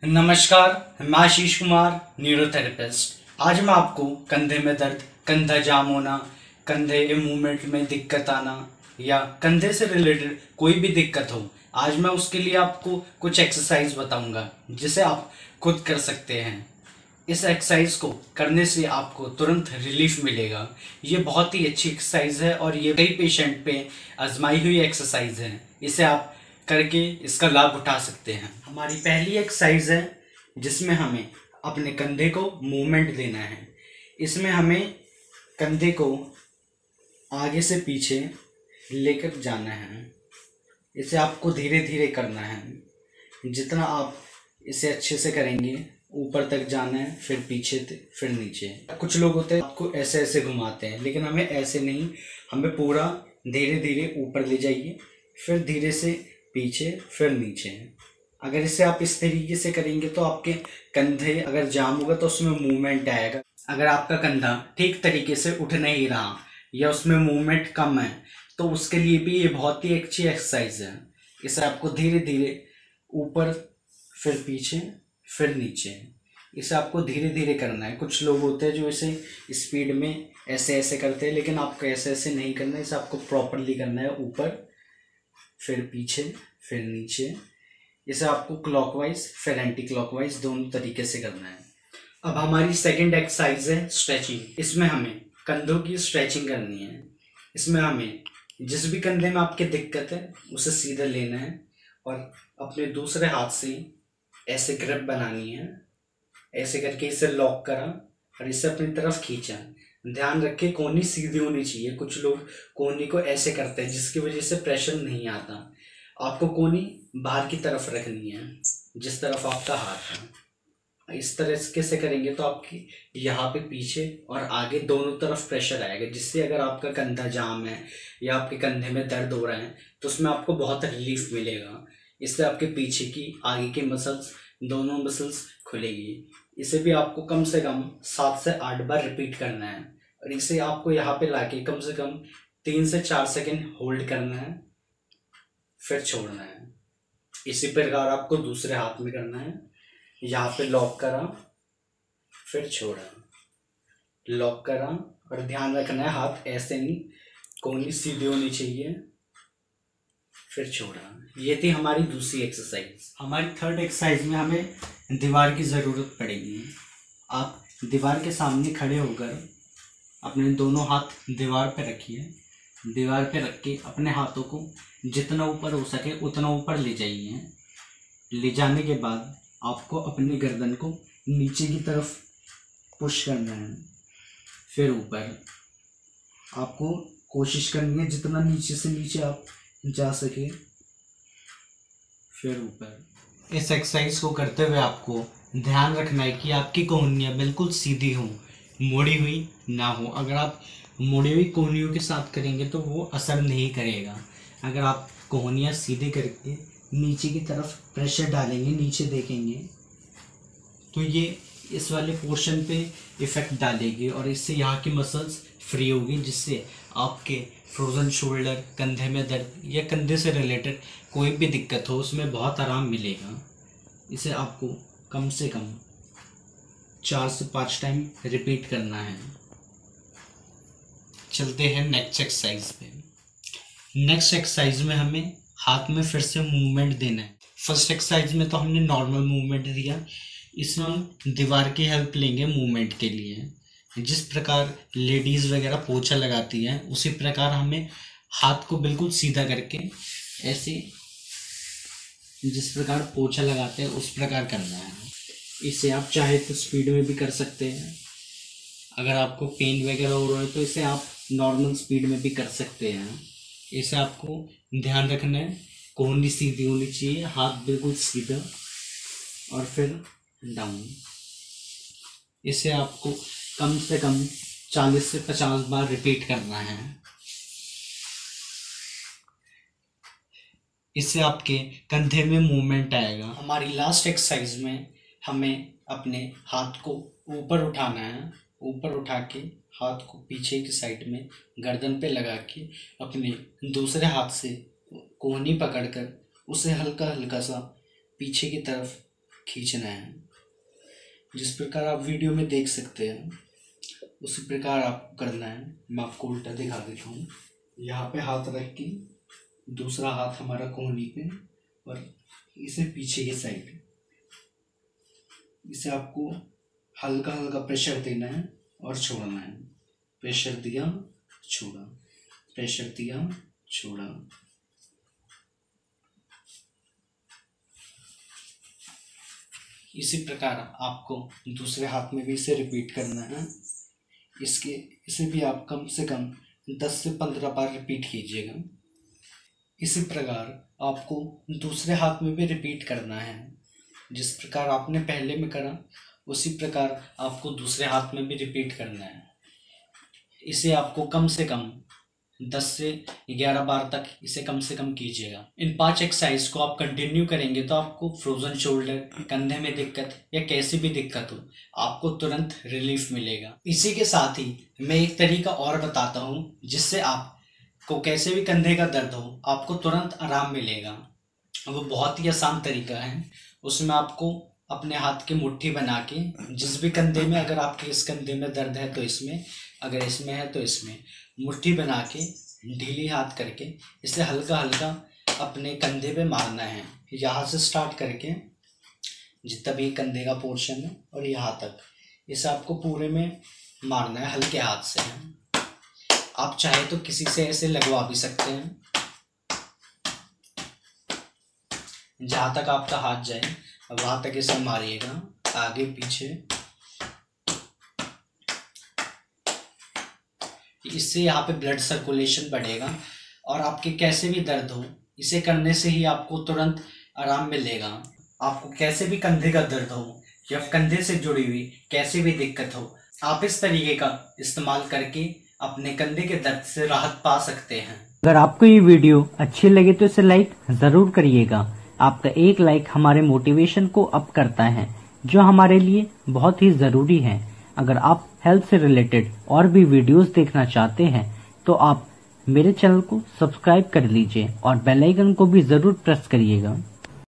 नमस्कार, मैं आशीष कुमार, न्यूरोथेरेपिस्ट। आज मैं आपको कंधे में दर्द, कंधा जाम होना, कंधे मूवमेंट में दिक्कत आना या कंधे से रिलेटेड कोई भी दिक्कत हो, आज मैं उसके लिए आपको कुछ एक्सरसाइज बताऊंगा जिसे आप खुद कर सकते हैं। इस एक्सरसाइज को करने से आपको तुरंत रिलीफ मिलेगा। ये बहुत ही अच्छी एक्सरसाइज है और ये कई पेशेंट पे आजमाई हुई एक्सरसाइज है। इसे आप करके इसका लाभ उठा सकते हैं। हमारी पहली एक्सरसाइज है जिसमें हमें अपने कंधे को मूवमेंट देना है। इसमें हमें कंधे को आगे से पीछे लेकर जाना है। इसे आपको धीरे धीरे करना है। जितना आप इसे अच्छे से करेंगे, ऊपर तक जाना है, फिर पीछे फिर नीचे। कुछ लोग होते हैं आपको ऐसे ऐसे घुमाते हैं, लेकिन हमें ऐसे नहीं, हमें पूरा धीरे धीरे ऊपर ले जाइए, फिर धीरे से पीछे, फिर नीचे। अगर इसे आप इस तरीके से करेंगे तो आपके कंधे अगर जाम होगा तो उसमें मूवमेंट आएगा। अगर आपका कंधा ठीक तरीके से उठ नहीं रहा या उसमें मूवमेंट कम है तो उसके लिए भी ये बहुत ही अच्छी एक्सरसाइज है। इसे आपको धीरे धीरे ऊपर, फिर पीछे, फिर नीचे, इसे आपको धीरे धीरे करना है। कुछ लोग होते हैं जो इसे स्पीड में ऐसे ऐसे करते हैं, लेकिन आपको ऐसे ऐसे नहीं करना है। इसे आपको प्रॉपरली करना है, ऊपर फिर पीछे फिर नीचे। इसे आपको क्लॉकवाइज फिर एंटी क्लॉकवाइज दोनों तरीके से करना है। अब हमारी सेकंड एक्सरसाइज है स्ट्रेचिंग। इसमें हमें कंधों की स्ट्रेचिंग करनी है। इसमें हमें जिस भी कंधे में आपके दिक्कत है उसे सीधा लेना है और अपने दूसरे हाथ से ऐसे ग्रिप बनानी है। ऐसे करके इसे लॉक करा और इसे अपनी तरफ खींचा। ध्यान रखें कोहनी सीधी होनी चाहिए। कुछ लोग कोहनी को ऐसे करते हैं जिसकी वजह से प्रेशर नहीं आता। आपको कोहनी बाहर की तरफ रखनी है, जिस तरफ आपका हाथ है। इस तरह से करेंगे तो आपकी यहाँ पे पीछे और आगे दोनों तरफ प्रेशर आएगा, जिससे अगर आपका कंधा जाम है या आपके कंधे में दर्द हो रहा है तो उसमें आपको बहुत रिलीफ मिलेगा। इससे आपके पीछे की, आगे की मसल्स, दोनों मसल्स खुलेगी। इसे भी आपको कम से कम 7 से 8 बार रिपीट करना है और इसे आपको यहाँ पे लाके कम से कम 3 से 4 सेकेंड होल्ड करना है, फिर छोड़ना है। इसी प्रकार आपको दूसरे हाथ में करना है। यहाँ पे लॉक करा, फिर छोड़ा, लॉक करा, और ध्यान रखना है हाथ ऐसे नहीं, कोहनी सीधी होनी चाहिए, फिर छोड़ा। ये थी हमारी दूसरी एक्सरसाइज। हमारी थर्ड एक्सरसाइज में हमें दीवार की ज़रूरत पड़ेगी। आप दीवार के सामने खड़े होकर अपने दोनों हाथ दीवार पे रखिए। दीवार पे रख के अपने हाथों को जितना ऊपर हो सके उतना ऊपर ले जाइए। ले जाने के बाद आपको अपनी गर्दन को नीचे की तरफ पुश करना है, फिर ऊपर। आपको कोशिश करनी है जितना नीचे से नीचे आप जा सके, फिर ऊपर। इस एक्सरसाइज को करते हुए आपको ध्यान रखना है कि आपकी कोहनियाँ बिल्कुल सीधी हों, मुड़ी हुई ना हो। अगर आप मुड़ी हुई कोहनियों के साथ करेंगे तो वो असर नहीं करेगा। अगर आप कोहनियाँ सीधे करके नीचे की तरफ प्रेशर डालेंगे, नीचे देखेंगे, तो ये इस वाले पोर्शन पे इफ़ेक्ट डालेगी और इससे यहाँ की मसल्स फ्री होगी, जिससे आपके फ्रोज़न शोल्डर, कंधे में दर्द या कंधे से रिलेटेड कोई भी दिक्कत हो उसमें बहुत आराम मिलेगा। इसे आपको कम से कम 4 से 5 टाइम रिपीट करना है। चलते हैं नेक्स्ट एक्सरसाइज पे। नेक्स्ट एक्सरसाइज में हमें हाथ में फिर से मूवमेंट देना है। फर्स्ट एक्सरसाइज में तो हमने नॉर्मल मूवमेंट दिया, इसमें दीवार की हेल्प लेंगे मूवमेंट के लिए। जिस प्रकार लेडीज़ वगैरह पोछा लगाती हैं उसी प्रकार हमें हाथ को बिल्कुल सीधा करके ऐसे, जिस प्रकार पोछा लगाते हैं उस प्रकार करना है। इसे आप चाहे तो स्पीड में भी कर सकते हैं। अगर आपको पेन वगैरह हो रहा है तो इसे आप नॉर्मल स्पीड में भी कर सकते हैं। इसे आपको ध्यान रखना है कोहनी सीधी होनी चाहिए, हाथ बिल्कुल सीधा, और फिर डाउन। इसे आपको कम से कम 40 से 50 बार रिपीट करना है। इससे आपके कंधे में मूवमेंट आएगा। हमारी लास्ट एक्सरसाइज में हमें अपने हाथ को ऊपर उठाना है। ऊपर उठा के हाथ को पीछे की साइड में गर्दन पे लगा के अपने दूसरे हाथ से कोहनी पकड़कर उसे हल्का हल्का सा पीछे की तरफ खींचना है। जिस प्रकार आप वीडियो में देख सकते हैं उसी प्रकार आपको करना है। मैं आपको उल्टा दिखा देता हूँ। यहाँ पे हाथ रख के दूसरा हाथ हमारा कोहनी पे और इसे पीछे की साइड, इसे आपको हल्का हल्का प्रेशर देना है और छोड़ना है। प्रेशर दिया, छोड़ा, प्रेशर दिया, छोड़ा। इसी प्रकार आपको दूसरे हाथ में भी इसे रिपीट करना है। इसे भी आप कम से कम 10 से 15 बार रिपीट कीजिएगा। इसी प्रकार आपको दूसरे हाथ में भी रिपीट करना है। जिस प्रकार आपने पहले में करा उसी प्रकार आपको दूसरे हाथ में भी रिपीट करना है। इसे आपको कम से कम 10 से 11 बार तक इसे कम से कम कीजिएगा। इन 5 एक्सरसाइज को आप कंटिन्यू करेंगे तो आपको फ्रोजन शोल्डर, कंधे में दिक्कत या कैसी भी दिक्कत हो, आपको तुरंत रिलीफ मिलेगा। इसी के साथ ही मैं एक तरीका और बताता हूँ जिससे आपको कैसे भी कंधे का दर्द हो आपको तुरंत आराम मिलेगा। वो बहुत ही आसान तरीका है। उसमें आपको अपने हाथ की मुट्ठी बना के, जिस भी कंधे में, अगर आपके इस कंधे में दर्द है तो इसमें, अगर इसमें है तो इसमें, मुट्ठी बना के ढीली हाथ करके इसे हल्का हल्का अपने कंधे पे मारना है। यहाँ से स्टार्ट करके जितना भी कंधे का पोर्शन है और यहाँ तक, इसे आपको पूरे में मारना है हल्के हाथ से। आप चाहे तो किसी से ऐसे लगवा भी सकते हैं। जहाँ तक आपका हाथ जाए वहाँ तक इसे मारिएगा, आगे पीछे। इससे यहाँ पे ब्लड सर्कुलेशन बढ़ेगा और आपके कैसे भी दर्द हो, इसे करने से ही आपको तुरंत आराम मिलेगा। आपको कैसे भी कंधे का दर्द हो या कंधे से जुड़ी हुई कैसी भी दिक्कत हो, आप इस तरीके का इस्तेमाल करके अपने कंधे के दर्द से राहत पा सकते हैं। अगर आपको ये वीडियो अच्छी लगे तो इसे लाइक जरूर करिएगा। आपका एक लाइक हमारे मोटिवेशन को अप करता है, जो हमारे लिए बहुत ही जरूरी है। अगर आप हेल्थ से रिलेटेड और भी वीडियोस देखना चाहते हैं तो आप मेरे चैनल को सब्सक्राइब कर लीजिए और बेल आइकन को भी जरूर प्रेस करिएगा।